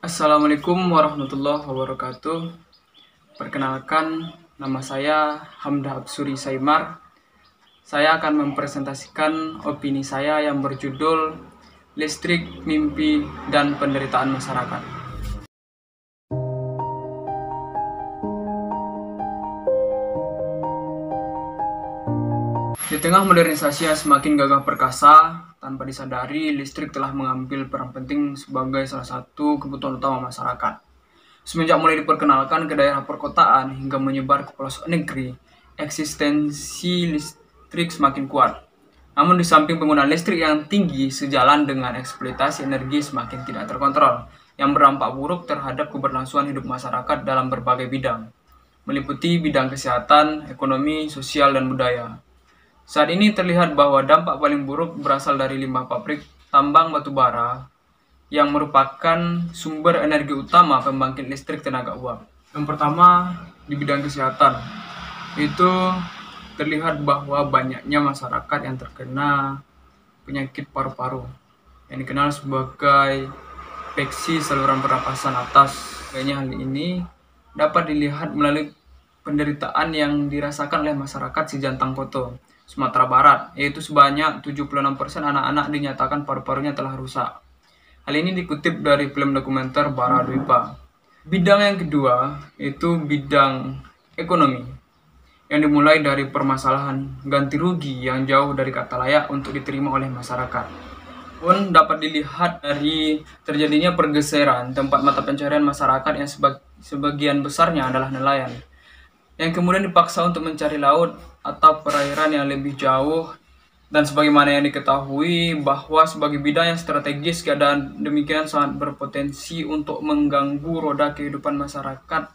Assalamualaikum warahmatullahi wabarakatuh. Perkenalkan, nama saya Hamdah Absuri Saimar. Saya akan mempresentasikan opini saya yang berjudul Listrik, Mimpi, dan Penderitaan Masyarakat. Di tengah modernisasi yang semakin gagah perkasa, tanpa disadari, listrik telah mengambil peran penting sebagai salah satu kebutuhan utama masyarakat. Semenjak mulai diperkenalkan ke daerah perkotaan hingga menyebar ke pelosok negeri, eksistensi listrik semakin kuat. Namun di samping penggunaan listrik yang tinggi sejalan dengan eksploitasi energi semakin tidak terkontrol, yang berdampak buruk terhadap keberlangsungan hidup masyarakat dalam berbagai bidang, meliputi bidang kesehatan, ekonomi, sosial, dan budaya. Saat ini terlihat bahwa dampak paling buruk berasal dari limbah pabrik tambang batu bara yang merupakan sumber energi utama pembangkit listrik tenaga uap. Yang pertama, di bidang kesehatan, itu terlihat bahwa banyaknya masyarakat yang terkena penyakit paru-paru yang dikenal sebagai infeksi saluran pernapasan atas. Kayaknya hal ini dapat dilihat melalui penderitaan yang dirasakan oleh masyarakat Sijantang Koto, Sumatera Barat, yaitu sebanyak 76% anak-anak dinyatakan paru-parunya telah rusak. Hal ini dikutip dari film dokumenter Bara Dwipa. Bidang yang kedua yaitu bidang ekonomi, yang dimulai dari permasalahan ganti rugi yang jauh dari kata layak untuk diterima oleh masyarakat. Pun dapat dilihat dari terjadinya pergeseran tempat mata pencaharian masyarakat yang sebagian besarnya adalah nelayan, yang kemudian dipaksa untuk mencari laut atau perairan yang lebih jauh. Dan sebagaimana yang diketahui bahwa sebagai bidang yang strategis, keadaan demikian sangat berpotensi untuk mengganggu roda kehidupan masyarakat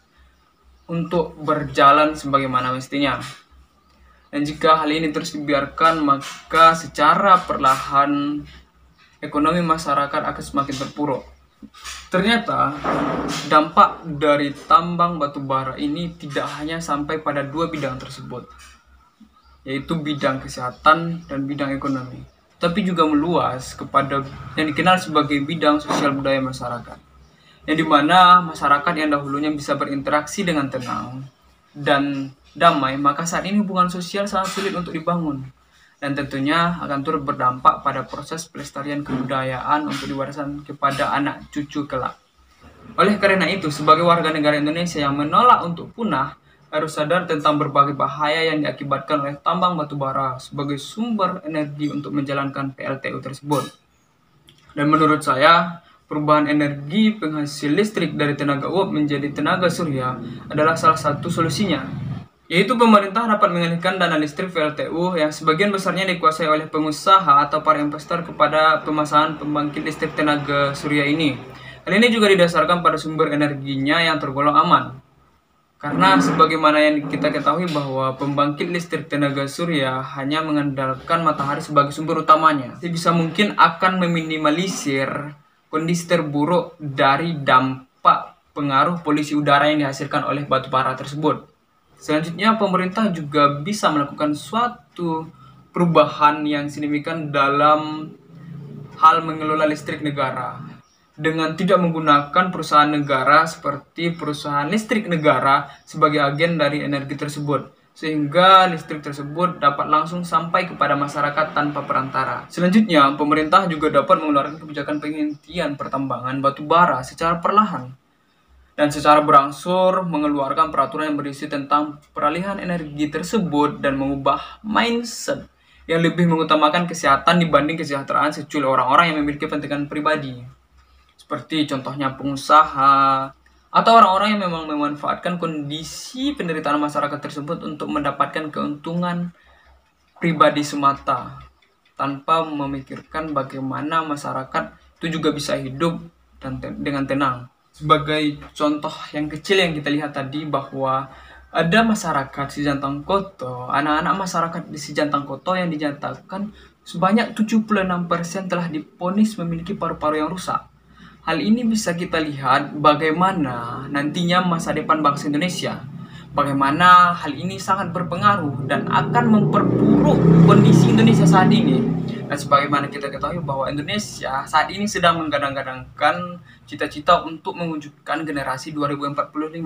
untuk berjalan sebagaimana mestinya. Dan jika hal ini terus dibiarkan, maka secara perlahan ekonomi masyarakat akan semakin terpuruk. Ternyata dampak dari tambang batu bara ini tidak hanya sampai pada dua bidang tersebut, yaitu bidang kesehatan dan bidang ekonomi, tapi juga meluas kepada yang dikenal sebagai bidang sosial budaya masyarakat, yang dimana masyarakat yang dahulunya bisa berinteraksi dengan tenang dan damai, maka saat ini hubungan sosial sangat sulit untuk dibangun, dan tentunya akan turut berdampak pada proses pelestarian kebudayaan untuk diwariskan kepada anak cucu kelak. Oleh karena itu, sebagai warga negara Indonesia yang menolak untuk punah, harus sadar tentang berbagai bahaya yang diakibatkan oleh tambang batu bara sebagai sumber energi untuk menjalankan PLTU tersebut. Dan menurut saya, perubahan energi penghasil listrik dari tenaga uap menjadi tenaga surya adalah salah satu solusinya, yaitu pemerintah dapat mengalihkan dana listrik PLTU yang sebagian besarnya dikuasai oleh pengusaha atau para investor kepada pemasangan pembangkit listrik tenaga surya ini. Hal ini juga didasarkan pada sumber energinya yang tergolong aman. Karena sebagaimana yang kita ketahui bahwa pembangkit listrik tenaga surya hanya mengandalkan matahari sebagai sumber utamanya, sebisa mungkin akan meminimalisir kondisi terburuk dari dampak pengaruh polusi udara yang dihasilkan oleh batu bara tersebut. Selanjutnya, pemerintah juga bisa melakukan suatu perubahan yang signifikan dalam hal mengelola listrik negara, dengan tidak menggunakan perusahaan negara seperti perusahaan listrik negara sebagai agen dari energi tersebut, sehingga listrik tersebut dapat langsung sampai kepada masyarakat tanpa perantara. Selanjutnya, pemerintah juga dapat mengeluarkan kebijakan penghentian pertambangan batu bara secara perlahan dan secara berangsur mengeluarkan peraturan yang berisi tentang peralihan energi tersebut dan mengubah mindset yang lebih mengutamakan kesehatan dibanding kesejahteraan secuil orang-orang yang memiliki kepentingan pribadi, seperti contohnya pengusaha atau orang-orang yang memang memanfaatkan kondisi penderitaan masyarakat tersebut untuk mendapatkan keuntungan pribadi semata, tanpa memikirkan bagaimana masyarakat itu juga bisa hidup dengan tenang. Sebagai contoh yang kecil yang kita lihat tadi, bahwa ada masyarakat Sijantang Koto, anak-anak masyarakat di Sijantang Koto yang dinyatakan sebanyak 76% telah divonis memiliki paru-paru yang rusak. Hal ini bisa kita lihat bagaimana nantinya masa depan bangsa Indonesia, bagaimana hal ini sangat berpengaruh dan akan memperburuk kondisi Indonesia saat ini. Dan sebagaimana kita ketahui bahwa Indonesia saat ini sedang menggadang-gadangkan cita-cita untuk mewujudkan generasi 2045.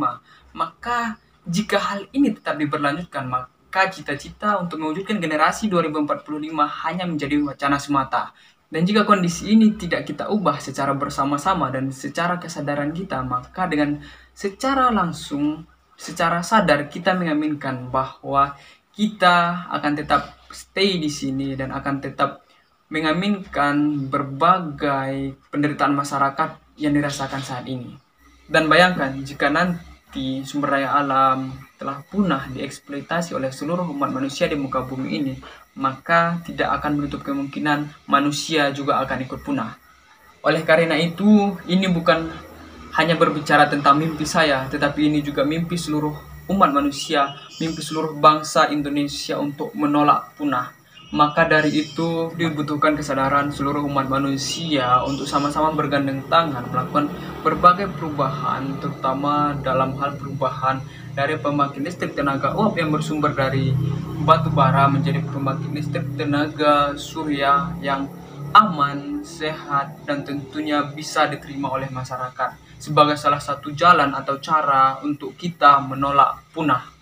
Maka jika hal ini tetap diberlanjutkan, maka cita-cita untuk mewujudkan generasi 2045 hanya menjadi wacana semata. Dan jika kondisi ini tidak kita ubah secara bersama-sama dan secara kesadaran kita, maka dengan secara langsung, secara sadar kita mengaminkan bahwa kita akan tetap stay di sini dan akan tetap mengaminkan berbagai penderitaan masyarakat yang dirasakan saat ini. Dan bayangkan jika nanti sumber daya alam telah punah dieksploitasi oleh seluruh umat manusia di muka bumi ini, maka tidak akan menutup kemungkinan manusia juga akan ikut punah. Oleh karena itu, ini bukan hanya berbicara tentang mimpi saya, tetapi ini juga mimpi seluruh umat manusia, mimpi seluruh bangsa Indonesia untuk menolak punah. Maka dari itu dibutuhkan kesadaran seluruh umat manusia untuk sama-sama bergandeng tangan melakukan berbagai perubahan, terutama dalam hal perubahan dari pembangkit listrik tenaga uap yang bersumber dari batu bara menjadi pembangkit listrik tenaga surya yang aman, sehat, dan tentunya bisa diterima oleh masyarakat sebagai salah satu jalan atau cara untuk kita menolak punah.